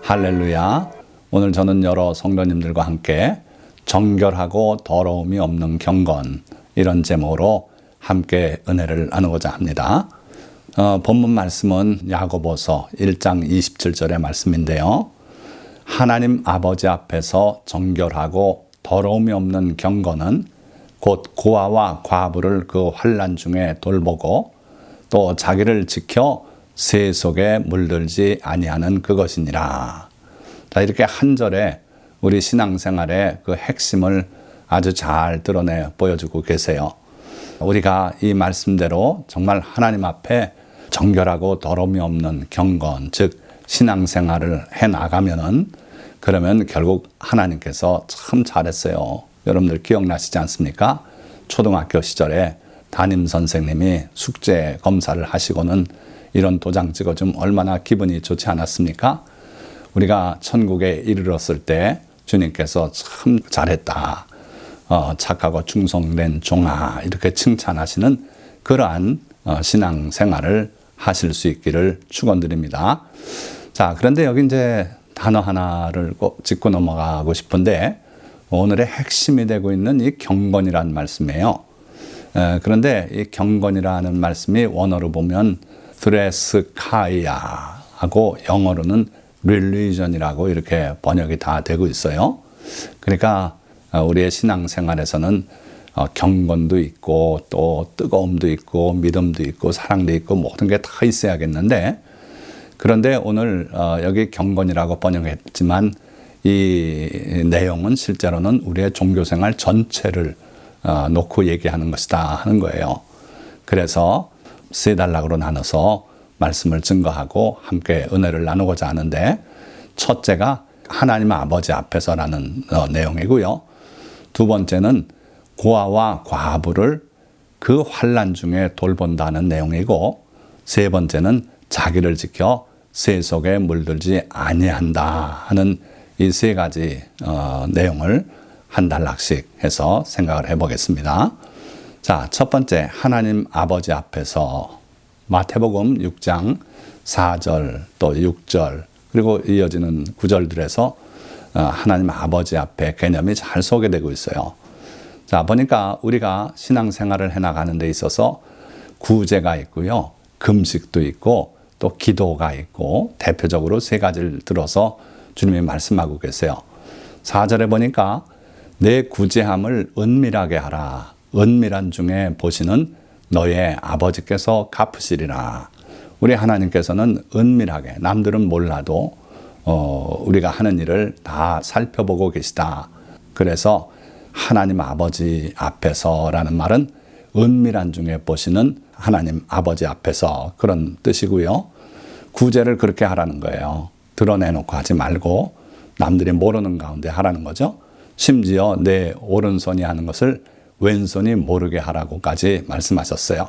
할렐루야. 오늘 저는 여러 성도님들과 함께 정결하고 더러움이 없는 경건, 이런 제목으로 함께 은혜를 나누고자 합니다. 본문 말씀은 야고보서 1장 27절의 말씀인데요. 하나님 아버지 앞에서 정결하고 더러움이 없는 경건은 곧 고아와 과부를 그 환난 중에 돌보고 또 자기를 지켜 세 속에 물들지 아니하는 그것이니라. 자, 이렇게 한 절에 우리 신앙생활의 그 핵심을 아주 잘 드러내 보여주고 계세요. 우리가 이 말씀대로 정말 하나님 앞에 정결하고 더러움이 없는 경건, 즉 신앙생활을 해 나가면은 그러면 결국 하나님께서 참 잘했어요. 여러분들 기억나시지 않습니까? 초등학교 시절에 담임 선생님이 숙제 검사를 하시고는 이런 도장 찍어주면 얼마나 기분이 좋지 않았습니까? 우리가 천국에 이르렀을 때 주님께서 참 잘했다. 착하고 충성된 종아, 이렇게 칭찬하시는 그러한 신앙생활을 하실 수 있기를 축원드립니다. 자, 그런데 여기 이제 단어 하나를 꼭 짚고 넘어가고 싶은데 오늘의 핵심이 되고 있는 이 경건이라는 말씀이에요. 그런데 이 경건이라는 말씀이 원어로 보면 드레스카이아하고 영어로는 religion이라고 이렇게 번역이 다 되고 있어요. 그러니까 우리의 신앙생활에서는 경건도 있고 또 뜨거움도 있고 믿음도 있고 사랑도 있고 모든 게 다 있어야겠는데, 그런데 오늘 여기 경건이라고 번역했지만 이 내용은 실제로는 우리의 종교생활 전체를 놓고 얘기하는 것이다 하는 거예요. 그래서 세 단락으로 나눠서 말씀을 증거하고 함께 은혜를 나누고자 하는데, 첫째가 하나님 아버지 앞에서라는 내용이고요. 두 번째는 고아와 과부를 그 환난 중에 돌본다는 내용이고, 세 번째는 자기를 지켜 세 속에 물들지 아니한다 하는 이 세 가지 내용을 한 단락씩 해서 생각을 해보겠습니다. 자, 첫 번째, 하나님 아버지 앞에서 마태복음 6장 4절 또 6절 그리고 이어지는 구절들에서 하나님 아버지 앞에 개념이 잘 소개되고 있어요. 자, 보니까 우리가 신앙생활을 해나가는 데 있어서 구제가 있고요, 금식도 있고 또 기도가 있고, 대표적으로 세 가지를 들어서 주님이 말씀하고 계세요. 4절에 보니까 내 구제함을 은밀하게 하라. 은밀한 중에 보시는 너의 아버지께서 갚으시리라. 우리 하나님께서는 은밀하게, 남들은 몰라도 우리가 하는 일을 다 살펴보고 계시다. 그래서 하나님 아버지 앞에서라는 말은 은밀한 중에 보시는 하나님 아버지 앞에서, 그런 뜻이고요. 구제를 그렇게 하라는 거예요. 드러내놓고 하지 말고 남들이 모르는 가운데 하라는 거죠. 심지어 내 오른손이 하는 것을 왼손이 모르게 하라고까지 말씀하셨어요.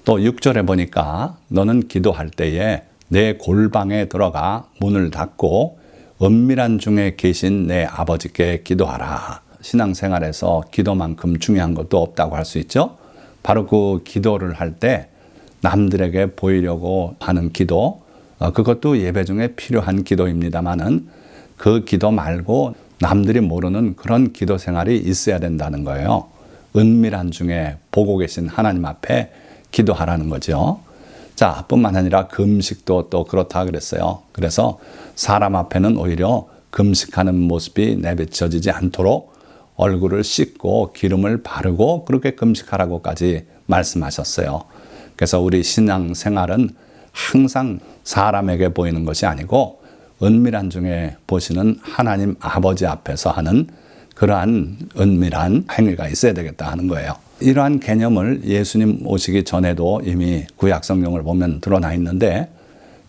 또 6절에 보니까 너는 기도할 때에 내 골방에 들어가 문을 닫고 은밀한 중에 계신 내 아버지께 기도하라. 신앙생활에서 기도만큼 중요한 것도 없다고 할 수 있죠. 바로 그 기도를 할 때 남들에게 보이려고 하는 기도, 그것도 예배 중에 필요한 기도입니다만은 그 기도 말고 남들이 모르는 그런 기도 생활이 있어야 된다는 거예요. 은밀한 중에 보고 계신 하나님 앞에 기도하라는 거죠. 자, 뿐만 아니라 금식도 또 그렇다 그랬어요. 그래서 사람 앞에는 오히려 금식하는 모습이 내비쳐지지 않도록 얼굴을 씻고 기름을 바르고 그렇게 금식하라고까지 말씀하셨어요. 그래서 우리 신앙생활은 항상 사람에게 보이는 것이 아니고 은밀한 중에 보시는 하나님 아버지 앞에서 하는 그러한 은밀한 행위가 있어야 되겠다 하는 거예요. 이러한 개념을 예수님 오시기 전에도 이미 구약 성경을 보면 드러나 있는데,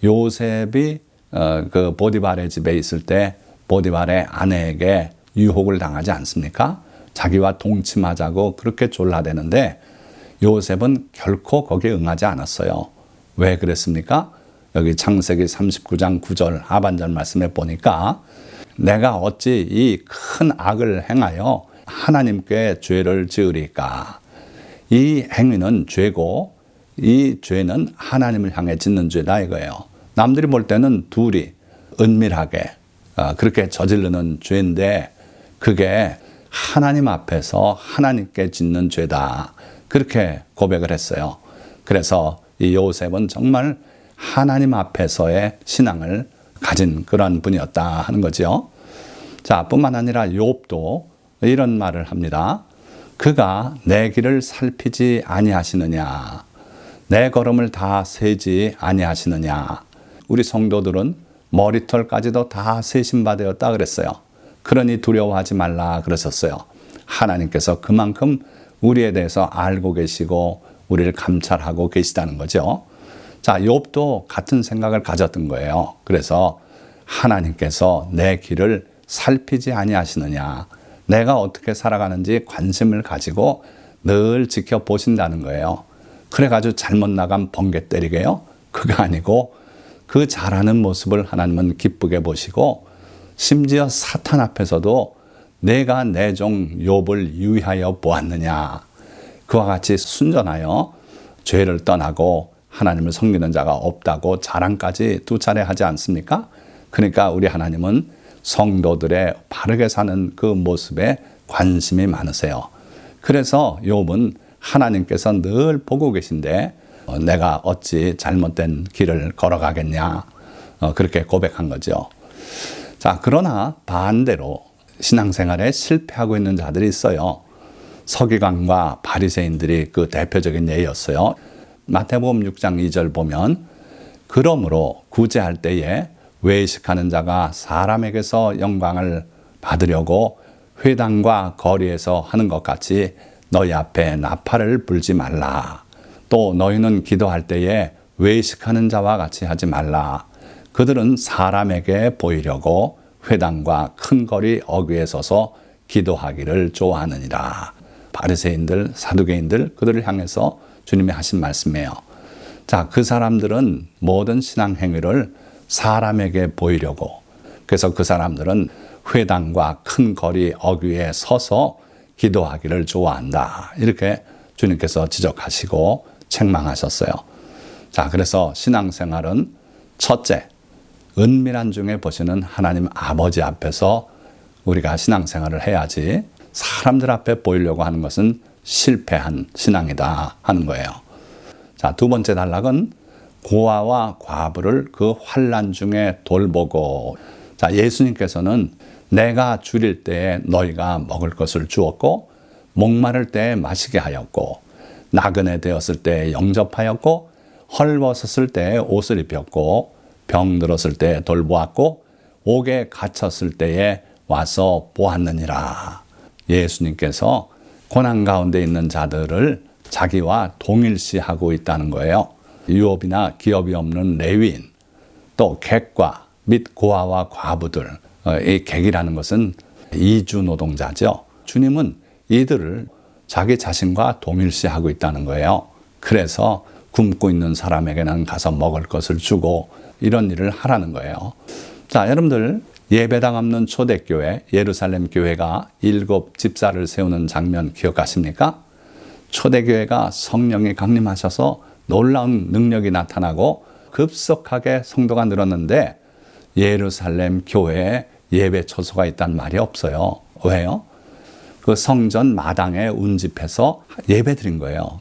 요셉이 그 보디발의 집에 있을 때 보디발의 아내에게 유혹을 당하지 않습니까? 자기와 동침하자고 그렇게 졸라대는데 요셉은 결코 거기에 응하지 않았어요. 왜 그랬습니까? 여기 창세기 39장 9절 하반절 말씀에 보니까 내가 어찌 이 큰 악을 행하여 하나님께 죄를 지으리까. 이 행위는 죄고 이 죄는 하나님을 향해 짓는 죄다 이거예요. 남들이 볼 때는 둘이 은밀하게 그렇게 저지르는 죄인데 그게 하나님 앞에서 하나님께 짓는 죄다. 그렇게 고백을 했어요. 그래서 이 요셉은 정말 하나님 앞에서의 신앙을 가진 그런 분이었다 하는 거죠. 자, 뿐만 아니라 욥도 이런 말을 합니다. 그가 내 길을 살피지 아니하시느냐. 내 걸음을 다 세지 아니하시느냐. 우리 성도들은 머리털까지도 다 세신 바 되었다 그랬어요. 그러니 두려워하지 말라 그러셨어요. 하나님께서 그만큼 우리에 대해서 알고 계시고 우리를 감찰하고 계시다는 거죠. 자, 욥도 같은 생각을 가졌던 거예요. 그래서 하나님께서 내 길을 살피지 아니하시느냐. 내가 어떻게 살아가는지 관심을 가지고 늘 지켜보신다는 거예요. 그래가지고 잘못 나간 번개 때리게요? 그거 아니고 그 잘하는 모습을 하나님은 기쁘게 보시고 심지어 사탄 앞에서도 내가 내 종 욥을 유의하여 보았느냐. 그와 같이 순전하여 죄를 떠나고 하나님을 섬기는 자가 없다고 자랑까지 2차례 하지 않습니까? 그러니까 우리 하나님은 성도들의 바르게 사는 그 모습에 관심이 많으세요. 그래서 욥은 하나님께서 늘 보고 계신데 내가 어찌 잘못된 길을 걸어가겠냐. 그렇게 고백한 거죠. 자, 그러나 반대로 신앙생활에 실패하고 있는 자들이 있어요. 서기관과 바리새인들이 그 대표적인 예였어요. 마태복음 6장 2절 보면 그러므로 구제할 때에 외식하는 자가 사람에게서 영광을 받으려고 회당과 거리에서 하는 것 같이 너희 앞에 나팔을 불지 말라. 또 너희는 기도할 때에 외식하는 자와 같이 하지 말라. 그들은 사람에게 보이려고 회당과 큰 거리 어귀에 서서 기도하기를 좋아하느니라. 바리새인들, 사두개인들 그들을 향해서 주님이 하신 말씀이에요. 자, 그 사람들은 모든 신앙 행위를 사람에게 보이려고, 그래서 그 사람들은 회당과 큰 거리 어귀에 서서 기도하기를 좋아한다. 이렇게 주님께서 지적하시고 책망하셨어요. 자, 그래서 신앙생활은 첫째, 은밀한 중에 보시는 하나님 아버지 앞에서 우리가 신앙생활을 해야지 사람들 앞에 보이려고 하는 것은 실패한 신앙이다 하는 거예요. 자, 두 번째 단락은 고아와 과부를 그 환난 중에 돌보고. 자, 예수님께서는 내가 줄일 때에 너희가 먹을 것을 주었고 목마를 때에 마시게 하였고 나그네 되었을 때에 영접하였고 헐벗었을 때에 옷을 입혔고 병들었을 때에 돌보았고 옥에 갇혔을 때에 와서 보았느니라. 예수님께서 고난 가운데 있는 자들을 자기와 동일시하고 있다는 거예요. 유업이나 기업이 없는 레위인, 또 객과 및 고아와 과부들, 이 객이라는 것은 이주 노동자죠. 주님은 이들을 자기 자신과 동일시하고 있다는 거예요. 그래서 굶고 있는 사람에게는 가서 먹을 것을 주고 이런 일을 하라는 거예요. 자, 여러분들 예배당 없는 초대교회 예루살렘 교회가 7 집사를 세우는 장면 기억하십니까? 초대교회가 성령이 강림하셔서 놀라운 능력이 나타나고 급속하게 성도가 늘었는데 예루살렘 교회에 예배 처소가 있다는 말이 없어요. 왜요? 그 성전 마당에 운집해서 예배 드린 거예요.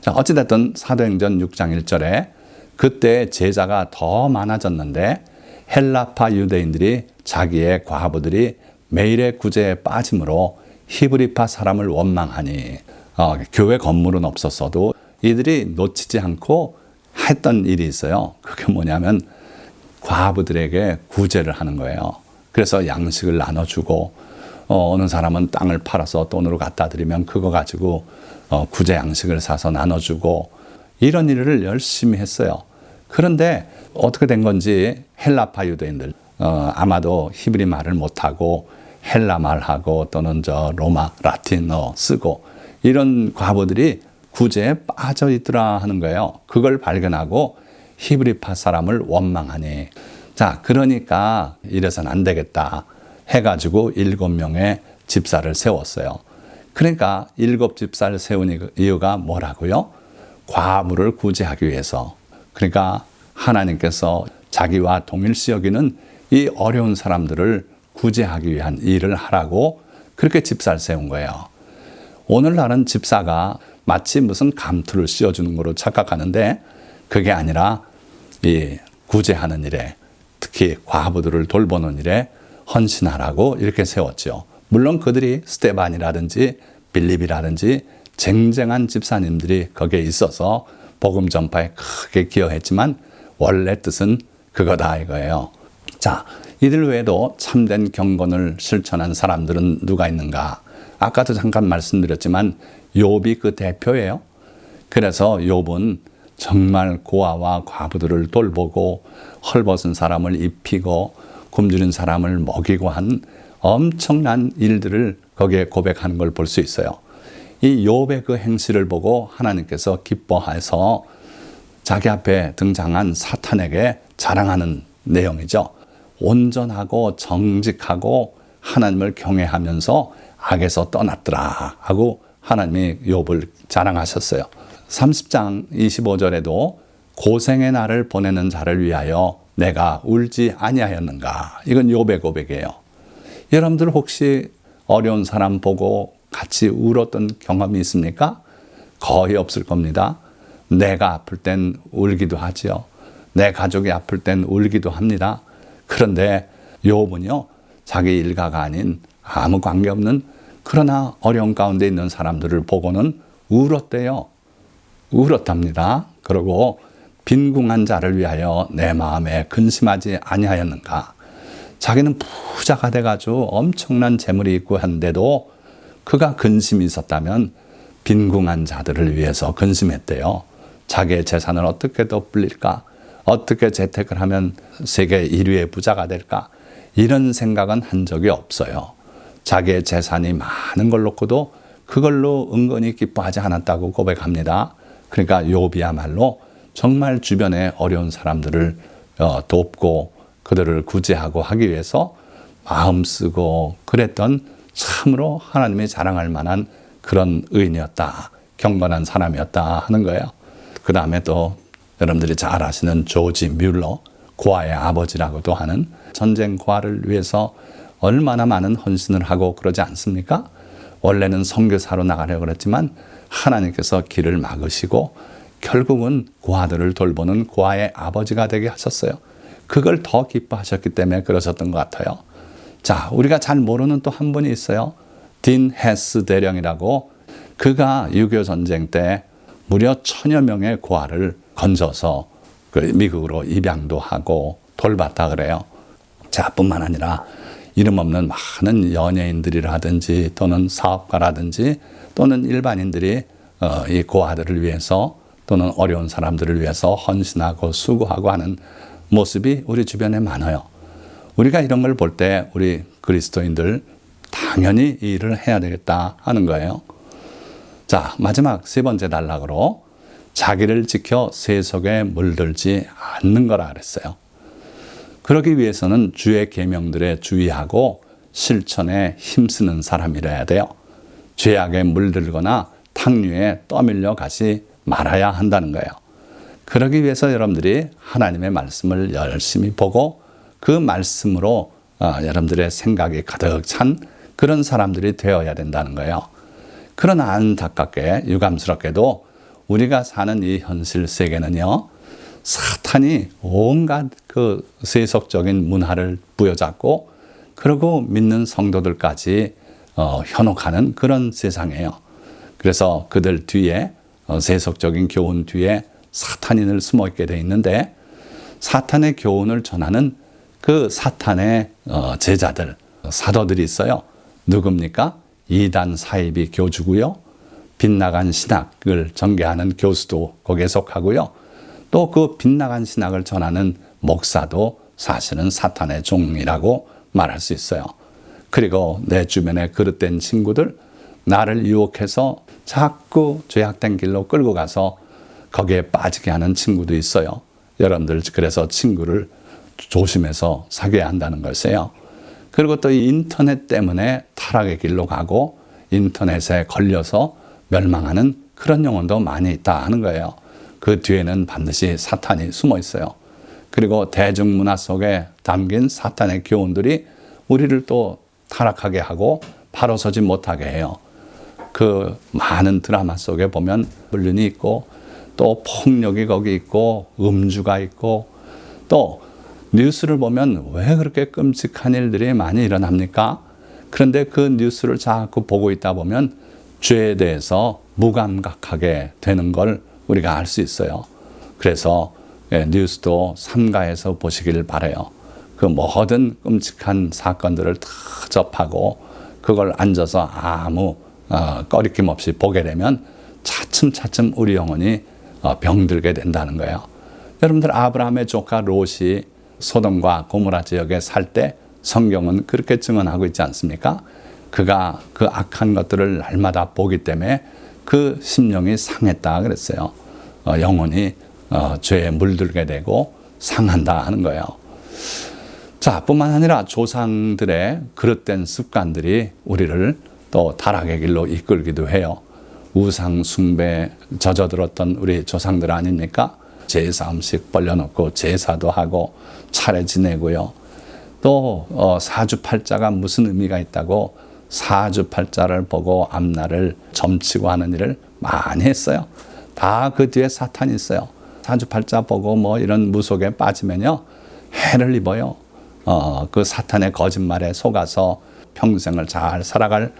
자, 어찌됐든 사도행전 6장 1절에 그때 제자가 더 많아졌는데 헬라파 유대인들이 자기의 과부들이 매일의 구제에 빠짐으로 히브리파 사람을 원망하니 교회 건물은 없었어도 이들이 놓치지 않고 했던 일이 있어요. 그게 뭐냐면 과부들에게 구제를 하는 거예요. 그래서 양식을 나눠주고 어느 사람은 땅을 팔아서 돈으로 갖다 드리면 그거 가지고 구제 양식을 사서 나눠주고 이런 일을 열심히 했어요. 그런데 어떻게 된 건지 헬라파 유대인들 아마도 히브리 말을 못하고 헬라 말하고 또는 로마 라틴어 쓰고 이런 과부들이 구제에 빠져 있더라 하는 거예요. 그걸 발견하고 히브리파 사람을 원망하니 자, 그러니까 이래서는 안 되겠다 해가지고 7명의 집사를 세웠어요. 그러니까 7 집사를 세운 이유가 뭐라고요? 과부를 구제하기 위해서. 그러니까 하나님께서 자기와 동일시 여기는 이 어려운 사람들을 구제하기 위한 일을 하라고 그렇게 집사를 세운 거예요. 오늘날은 집사가 마치 무슨 감투를 씌워주는 거로 착각하는데 그게 아니라 이 구제하는 일에, 특히 과부들을 돌보는 일에 헌신하라고 이렇게 세웠죠. 물론 그들이 스데반이라든지 빌립이라든지 쟁쟁한 집사님들이 거기에 있어서 복음 전파에 크게 기여했지만 원래 뜻은 그거다 이거예요. 자, 이들 외에도 참된 경건을 실천한 사람들은 누가 있는가? 아까도 잠깐 말씀드렸지만 욥이 그 대표예요. 그래서 욥은 정말 고아와 과부들을 돌보고 헐벗은 사람을 입히고 굶주린 사람을 먹이고 한 엄청난 일들을 거기에 고백하는 걸 볼 수 있어요. 이 욥의 그 행실을 보고 하나님께서 기뻐해서 자기 앞에 등장한 사탄에게 자랑하는 내용이죠. 온전하고 정직하고 하나님을 경외하면서 악에서 떠났더라 하고 하나님이 욥을 자랑하셨어요. 30장 25절에도 고생의 날을 보내는 자를 위하여 내가 울지 아니하였는가. 이건 욥의 고백이에요. 여러분들 혹시 어려운 사람 보고 같이 울었던 경험이 있습니까? 거의 없을 겁니다. 내가 아플 땐 울기도 하지요. 내 가족이 아플 땐 울기도 합니다. 그런데 욥은요, 자기 일가가 아닌 아무 관계없는 그러나 어려운 가운데 있는 사람들을 보고는 울었대요. 울었답니다. 그리고 빈궁한 자를 위하여 내 마음에 근심하지 아니하였는가. 자기는 부자가 돼가지고 엄청난 재물이 있고 한데도 그가 근심이 있었다면 빈궁한 자들을 위해서 근심했대요. 자기의 재산을 어떻게 더 불릴까? 어떻게 재테크를 하면 세계 1위의 부자가 될까? 이런 생각은 한 적이 없어요. 자기의 재산이 많은 걸 놓고도 그걸로 은근히 기뻐하지 않았다고 고백합니다. 그러니까 욥이야말로 정말 주변에 어려운 사람들을 돕고 그들을 구제하고 하기 위해서 마음 쓰고 그랬던 참으로 하나님이 자랑할 만한 그런 의인이었다. 경건한 사람이었다 하는 거예요. 그 다음에 또 여러분들이 잘 아시는 조지 뮬러, 고아의 아버지라고도 하는 전쟁 고아를 위해서 얼마나 많은 헌신을 하고 그러지 않습니까? 원래는 선교사로 나가려고 그랬지만 하나님께서 길을 막으시고 결국은 고아들을 돌보는 고아의 아버지가 되게 하셨어요. 그걸 더 기뻐하셨기 때문에 그러셨던 것 같아요. 자, 우리가 잘 모르는 또 한 분이 있어요. 딘 헤스 대령이라고. 그가 6.25 전쟁 때 무려 1000여 명의 고아를 건져서 미국으로 입양도 하고 돌봤다 그래요. 자, 뿐만 아니라 이름 없는 많은 연예인들이라든지 또는 사업가라든지 또는 일반인들이 이 고아들을 위해서 또는 어려운 사람들을 위해서 헌신하고 수고하고 하는 모습이 우리 주변에 많아요. 우리가 이런 걸 볼 때 우리 그리스도인들 당연히 이 일을 해야 되겠다 하는 거예요. 자, 마지막 세 번째 단락으로 자기를 지켜 세속에 물들지 않는 거라 그랬어요. 그러기 위해서는 주의 계명들에 주의하고 실천에 힘쓰는 사람이라야 돼요. 죄악에 물들거나 탕류에 떠밀려 가지 말아야 한다는 거예요. 그러기 위해서 여러분들이 하나님의 말씀을 열심히 보고 그 말씀으로 여러분들의 생각이 가득 찬 그런 사람들이 되어야 된다는 거예요. 그러나 안타깝게 유감스럽게도 우리가 사는 이 현실 세계는요, 사탄이 온갖 그 세속적인 문화를 부여잡고 그리고 믿는 성도들까지 현혹하는 그런 세상이에요. 그래서 그들 뒤에 세속적인 교훈 뒤에 사탄인을 숨어 있게 돼 있는데 사탄의 교훈을 전하는 그 사탄의 제자들, 사도들이 있어요. 누굽니까? 이단 사이비 교주고요. 빗나간 신학을 전개하는 교수도 거기에 속하고요. 또 그 빗나간 신학을 전하는 목사도 사실은 사탄의 종이라고 말할 수 있어요. 그리고 내 주변에 그릇된 친구들, 나를 유혹해서 자꾸 죄악된 길로 끌고 가서 거기에 빠지게 하는 친구도 있어요. 여러분들 그래서 친구를 조심해서 사귀어야 한다는 것이에요. 그리고 또 이 인터넷 때문에 타락의 길로 가고 인터넷에 걸려서 멸망하는 그런 영혼도 많이 있다 하는 거예요. 그 뒤에는 반드시 사탄이 숨어 있어요. 그리고 대중문화 속에 담긴 사탄의 교훈들이 우리를 또 타락하게 하고 바로 서지 못하게 해요. 그 많은 드라마 속에 보면 불륜이 있고 또 폭력이 거기 있고 음주가 있고 또 뉴스를 보면 왜 그렇게 끔찍한 일들이 많이 일어납니까? 그런데 그 뉴스를 자꾸 보고 있다 보면 죄에 대해서 무감각하게 되는 걸 우리가 알 수 있어요. 그래서 뉴스도 삼가해서 보시길 바라요. 그 모든 끔찍한 사건들을 다 접하고 그걸 앉아서 아무 꺼리낌 없이 보게 되면 차츰차츰 우리 영혼이 병들게 된다는 거예요. 여러분들 아브라함의 조카 롯이 소돔과 고모라 지역에 살 때 성경은 그렇게 증언하고 있지 않습니까? 그가 그 악한 것들을 날마다 보기 때문에 그 심령이 상했다 그랬어요. 영혼이 죄에 물들게 되고 상한다 하는 거예요. 자, 뿐만 아니라 조상들의 그릇된 습관들이 우리를 또 타락의 길로 이끌기도 해요. 우상 숭배에 젖어들었던 우리 조상들 아닙니까? 제사 음식 벌려놓고 제사도 하고 차례 지내고요. 또 사주팔자가 무슨 의미가 있다고 사주팔자를 보고 앞날을 점치고 하는 일을 많이 했어요. 다 그 뒤에 사탄이 있어요. 사주팔자 보고 뭐 이런 무속에 빠지면요 해를 입어요. 그 사탄의 거짓말에 속아서 평생을 잘 살아갈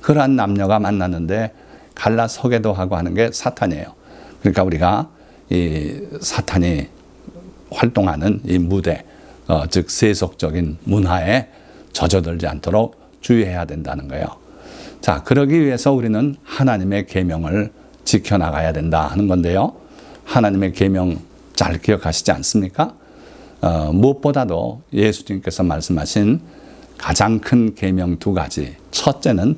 그러한 남녀가 만났는데 갈라서게도 하고 하는 게 사탄이에요. 그러니까 우리가 이 사탄이 활동하는 이 무대, 즉 세속적인 문화에 젖어들지 않도록 주의해야 된다는 거예요. 자, 그러기 위해서 우리는 하나님의 계명을 지켜나가야 된다 하는 건데요. 하나님의 계명 잘 기억하시지 않습니까? 무엇보다도 예수님께서 말씀하신 가장 큰 계명 두 가지. 첫째는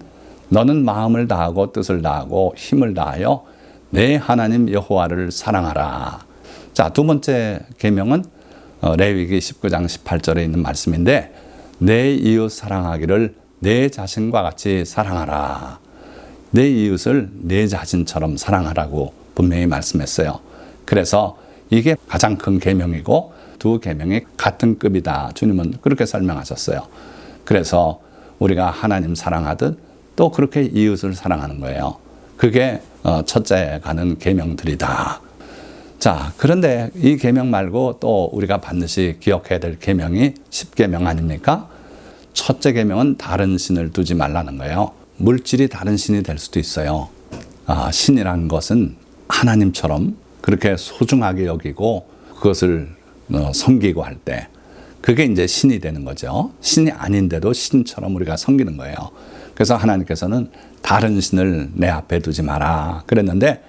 너는 마음을 다하고 뜻을 다하고 힘을 다하여 내 하나님 여호와를 사랑하라. 자, 두 번째 계명은 레위기 19장 18절에 있는 말씀인데 내 이웃 사랑하기를 내 자신과 같이 사랑하라. 내 이웃을 내 자신처럼 사랑하라고 분명히 말씀했어요. 그래서 이게 가장 큰 계명이고 두 계명이 같은 급이다. 주님은 그렇게 설명하셨어요. 그래서 우리가 하나님 사랑하듯 또 그렇게 이웃을 사랑하는 거예요. 그게 첫째 가는 계명들이다. 자, 그런데 이 계명 말고 또 우리가 반드시 기억해야 될 계명이 10계명 아닙니까? 첫째 계명은 다른 신을 두지 말라는 거예요. 물질이 다른 신이 될 수도 있어요. 신이라는 것은 하나님처럼 그렇게 소중하게 여기고 그것을 섬기고 할 때 그게 이제 신이 되는 거죠. 신이 아닌데도 신처럼 우리가 섬기는 거예요. 그래서 하나님께서는 다른 신을 내 앞에 두지 마라 그랬는데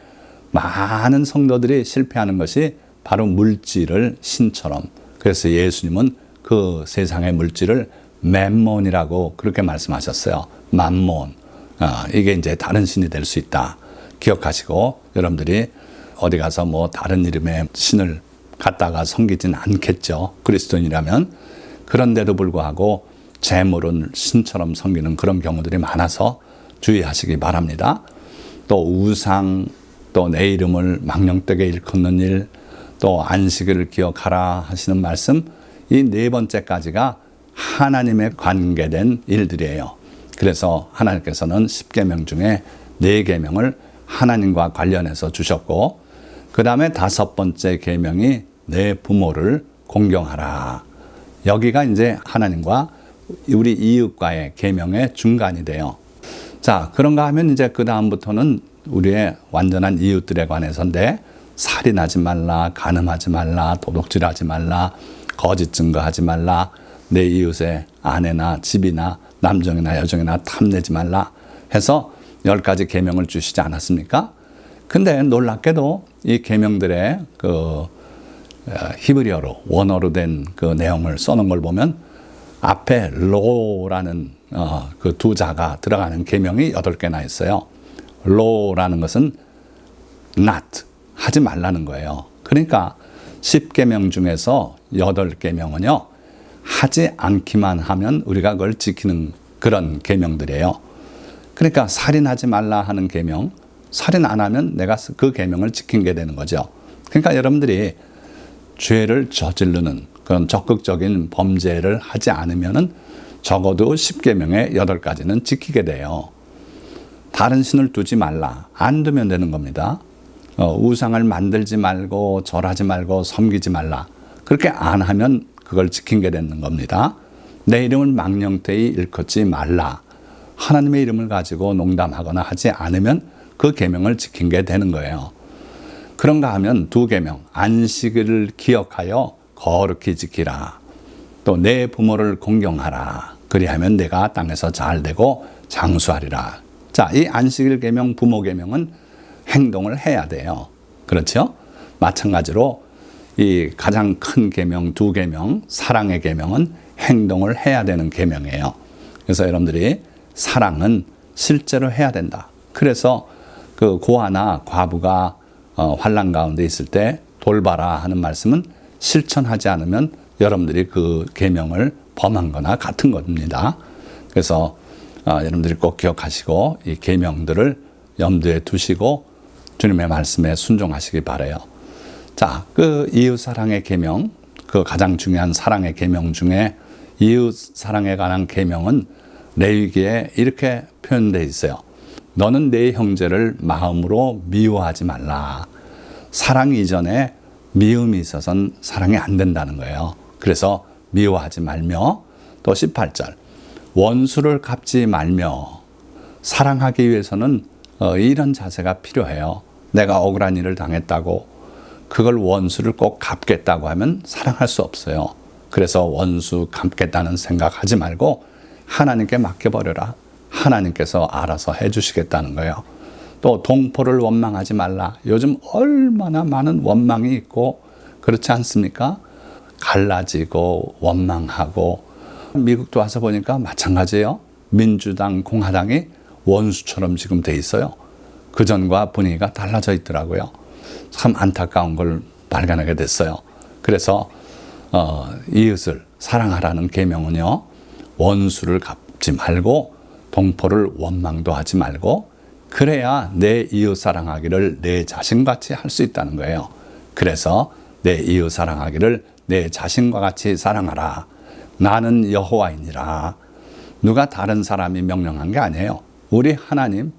많은 성도들이 실패하는 것이 바로 물질을 신처럼. 그래서 예수님은 그 세상의 물질을 맘몬이라고 그렇게 말씀하셨어요. 맘몬. 이게 이제 다른 신이 될 수 있다. 기억하시고 여러분들이 어디 가서 뭐 다른 이름의 신을 갖다가 섬기진 않겠죠. 그리스도인이라면. 그런데도 불구하고 재물은 신처럼 섬기는 그런 경우들이 많아서 주의하시기 바랍니다. 또 우상, 또 내 이름을 망령되게 일컫는 일, 또 안식일을 기억하라 하시는 말씀, 이 네 번째까지가 하나님에 관계된 일들이에요. 그래서 하나님께서는 10계명 중에 4계명을 하나님과 관련해서 주셨고 그 다음에 5번째 계명이 내 부모를 공경하라. 여기가 이제 하나님과 우리 이웃과의 계명의 중간이 돼요. 자, 그런가 하면 이제 그 다음부터는 우리의 완전한 이웃들에 관해서인데 살인하지 말라, 간음하지 말라, 도둑질하지 말라, 거짓 증거하지 말라, 내 이웃의 아내나 집이나 남정이나 여정이나 탐내지 말라 해서 10가지 계명을 주시지 않았습니까? 근데 놀랍게도 이 계명들의 그 히브리어로 원어로 된 그 내용을 써놓은 걸 보면 앞에 로라는 그 두 자가 들어가는 계명이 8개나 있어요. 로라는 것은 not, 하지 말라는 거예요. 그러니까 10계명 중에서 8계명은요. 하지 않기만 하면 우리가 그걸 지키는 그런 계명들이에요. 그러니까 살인하지 말라 하는 계명, 살인 안 하면 내가 그 계명을 지킨 게 되는 거죠. 그러니까 여러분들이 죄를 저지르는 그런 적극적인 범죄를 하지 않으면은 적어도 10계명의 8가지는 지키게 돼요. 다른 신을 두지 말라. 안 두면 되는 겁니다. 우상을 만들지 말고 절하지 말고 섬기지 말라. 그렇게 안 하면 그걸 지킨 게 되는 겁니다. 내 이름을 망령되이 일컫지 말라. 하나님의 이름을 가지고 농담하거나 하지 않으면 그 계명을 지킨 게 되는 거예요. 그런가 하면 2계명, 안식일을 기억하여 거룩히 지키라. 또 내 부모를 공경하라. 그리하면 내가 땅에서 잘 되고 장수하리라. 자, 이 안식일 계명, 부모 계명은 행동을 해야 돼요. 그렇죠? 마찬가지로 이 가장 큰 계명, 2계명, 사랑의 계명은 행동을 해야 되는 계명이에요. 그래서 여러분들이 사랑은 실제로 해야 된다. 그래서 그 고아나 과부가 환난 가운데 있을 때 돌봐라 하는 말씀은 실천하지 않으면 여러분들이 그 계명을 범한 거나 같은 겁니다. 그래서 여러분들이 꼭 기억하시고 이 계명들을 염두에 두시고 주님의 말씀에 순종하시기 바라요. 자, 그 이웃 사랑의 계명, 그 가장 중요한 사랑의 계명 중에 이웃 사랑에 관한 계명은 레위기에 이렇게 표현되어 있어요. 너는 내 형제를 마음으로 미워하지 말라. 사랑 이전에 미움이 있어서는 사랑이 안 된다는 거예요. 그래서 미워하지 말며, 또 18절 원수를 갚지 말며. 사랑하기 위해서는 이런 자세가 필요해요. 내가 억울한 일을 당했다고 그걸 원수를 꼭 갚겠다고 하면 사랑할 수 없어요. 그래서 원수 갚겠다는 생각하지 말고 하나님께 맡겨버려라. 하나님께서 알아서 해주시겠다는 거예요. 또 동포를 원망하지 말라. 요즘 얼마나 많은 원망이 있고 그렇지 않습니까? 갈라지고 원망하고. 미국도 와서 보니까 마찬가지예요. 민주당, 공화당이 원수처럼 지금 돼 있어요. 그전과 분위기가 달라져 있더라고요. 참 안타까운 걸 발견하게 됐어요. 그래서 이웃을 사랑하라는 계명은요, 원수를 갚지 말고 동포를 원망도 하지 말고, 그래야 내 이웃 사랑하기를 내 자신같이 할 수 있다는 거예요. 그래서 내 이웃 사랑하기를 내 자신과 같이 사랑하라. 나는 여호와이니라. 누가 다른 사람이 명령한 게 아니에요. 우리 하나님,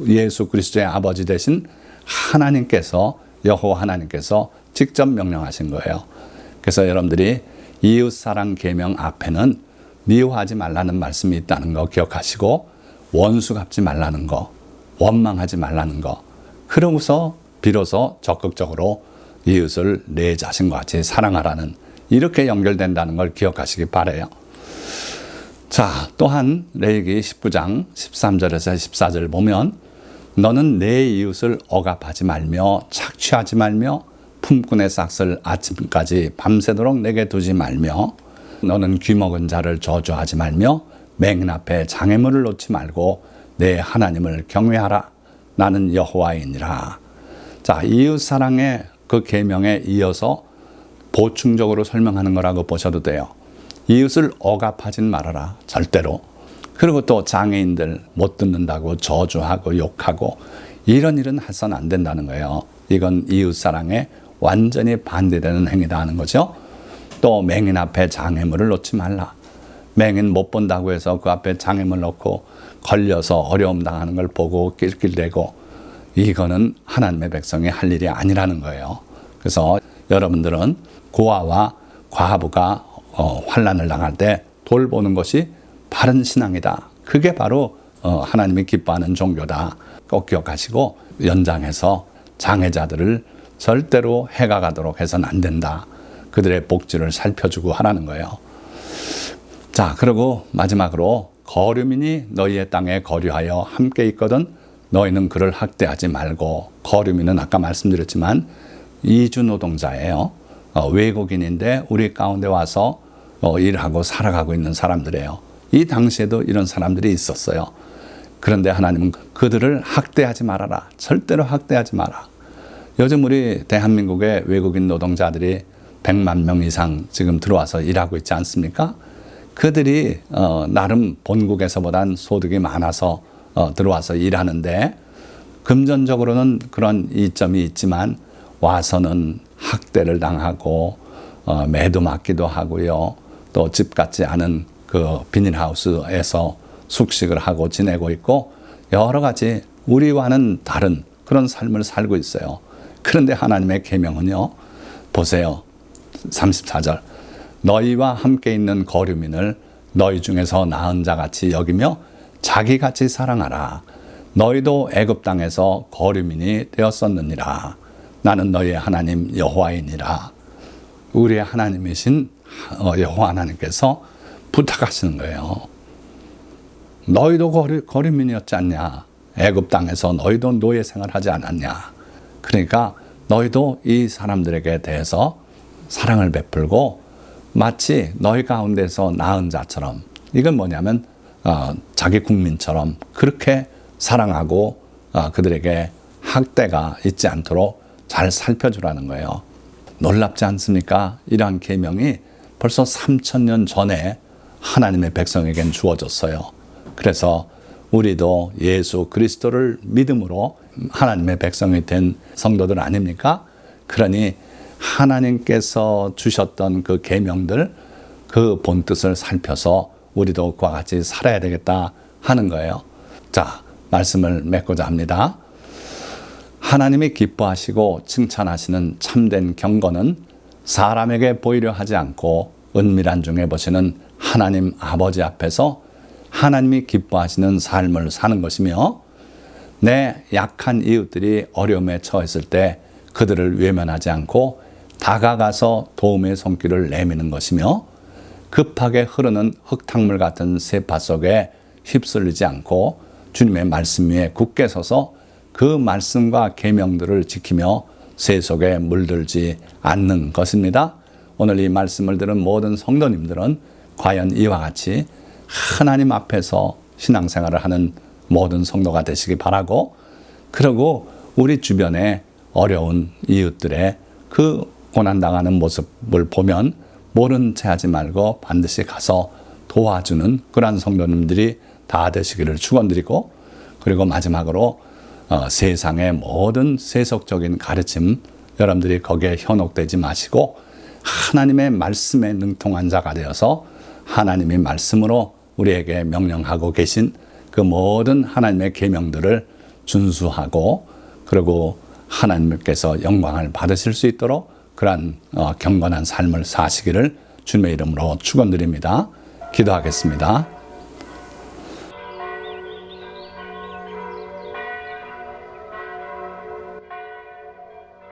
예수 그리스도의 아버지 되신 하나님께서, 여호와 하나님께서 직접 명령하신 거예요. 그래서 여러분들이 이웃 사랑 계명 앞에는 미워하지 말라는 말씀이 있다는 거 기억하시고, 원수 갚지 말라는 거, 원망하지 말라는 거, 그러고서 비로소 적극적으로 이웃을 내 자신과 같이 사랑하라는, 이렇게 연결된다는 걸 기억하시기 바라요. 자, 또한 레위기 19장 13절에서 14절 보면, 너는 내 이웃을 억압하지 말며 착취하지 말며 품꾼의 삭을 아침까지 밤새도록 내게 두지 말며, 너는 귀먹은 자를 저주하지 말며 맹인 앞에 장애물을 놓지 말고 내 하나님을 경외하라. 나는 여호와이니라. 자, 이웃 사랑의 그 계명에 이어서 보충적으로 설명하는 거라고 보셔도 돼요. 이웃을 억압하진 말아라. 절대로. 그리고 또 장애인들 못 듣는다고 저주하고 욕하고 이런 일은 해서는 안 된다는 거예요. 이건 이웃 사랑에 완전히 반대되는 행위다 하는 거죠. 또 맹인 앞에 장애물을 놓지 말라. 맹인 못 본다고 해서 그 앞에 장애물 놓고 걸려서 어려움 당하는 걸 보고 낄낄대고, 이거는 하나님의 백성이 할 일이 아니라는 거예요. 그래서 여러분들은 고아와 과부가 환난을 당할 때 돌보는 것이 바른 신앙이다. 그게 바로 하나님이 기뻐하는 종교다. 꼭 기억하시고, 연장해서 장애자들을 절대로 해가 가도록 해서는 안 된다. 그들의 복지를 살펴주고 하라는 거예요. 자, 그리고 마지막으로 거류민이 너희의 땅에 거류하여 함께 있거든 너희는 그를 학대하지 말고. 거류민은 아까 말씀드렸지만 이주 노동자예요. 외국인인데 우리 가운데 와서 일하고 살아가고 있는 사람들이에요. 이 당시에도 이런 사람들이 있었어요. 그런데 하나님은 그들을 학대하지 말아라. 절대로 학대하지 마라. 요즘 우리 대한민국의 외국인 노동자들이 100만 명 이상 지금 들어와서 일하고 있지 않습니까? 그들이 나름 본국에서보단 소득이 많아서 들어와서 일하는데, 금전적으로는 그런 이점이 있지만 와서는 학대를 당하고 매도 맡기도 하고요. 또 집 같지 않은 그 비닐하우스에서 숙식을 하고 지내고 있고 여러 가지 우리와는 다른 그런 삶을 살고 있어요. 그런데 하나님의 계명은요. 보세요. 34절. 너희와 함께 있는 거류민을 너희 중에서 나은 자같이 여기며 자기같이 사랑하라. 너희도 애굽 땅에서 거류민이 되었었느니라. 나는 너희의 하나님 여호와이니라. 우리의 하나님이신 여호와 하나님께서 부탁하시는 거예요. 너희도 거류민이었지 않냐? 애굽 땅에서 너희도 노예 생활하지 않았냐? 그러니까 너희도 이 사람들에게 대해서 사랑을 베풀고 마치 너희 가운데서 나은 자처럼, 이건 뭐냐면 자기 국민처럼 그렇게 사랑하고 그들에게 학대가 있지 않도록 잘 살펴주라는 거예요. 놀랍지 않습니까? 이러한 계명이 벌써 3000년 전에 하나님의 백성에겐 주어졌어요. 그래서 우리도 예수 그리스도를 믿음으로 하나님의 백성이 된 성도들 아닙니까? 그러니 하나님께서 주셨던 그 계명들, 그 본뜻을 살펴서 우리도 그와 같이 살아야 되겠다 하는 거예요. 자, 말씀을 맺고자 합니다. 하나님이 기뻐하시고 칭찬하시는 참된 경건은 사람에게 보이려 하지 않고 은밀한 중에 보시는 하나님 아버지 앞에서 하나님이 기뻐하시는 삶을 사는 것이며, 내 약한 이웃들이 어려움에 처했을 때 그들을 외면하지 않고 다가가서 도움의 손길을 내미는 것이며, 급하게 흐르는 흙탕물 같은 세파 속에 휩쓸리지 않고 주님의 말씀 위에 굳게 서서 그 말씀과 계명들을 지키며 새 속에 물들지 않는 것입니다. 오늘 이 말씀을 들은 모든 성도님들은 과연 이와 같이 하나님 앞에서 신앙생활을 하는 모든 성도가 되시기 바라고, 그리고 우리 주변에 어려운 이웃들의 그 고난당하는 모습을 보면 모른 채 하지 말고 반드시 가서 도와주는 그러한 성도님들이 다 되시기를 축원드리고, 그리고 마지막으로 세상의 모든 세속적인 가르침, 여러분들이 거기에 현혹되지 마시고 하나님의 말씀에 능통한 자가 되어서 하나님의 말씀으로 우리에게 명령하고 계신 그 모든 하나님의 계명들을 준수하고, 그리고 하나님께서 영광을 받으실 수 있도록 그러한 경건한 삶을 사시기를 주님의 이름으로 축원드립니다. 기도하겠습니다.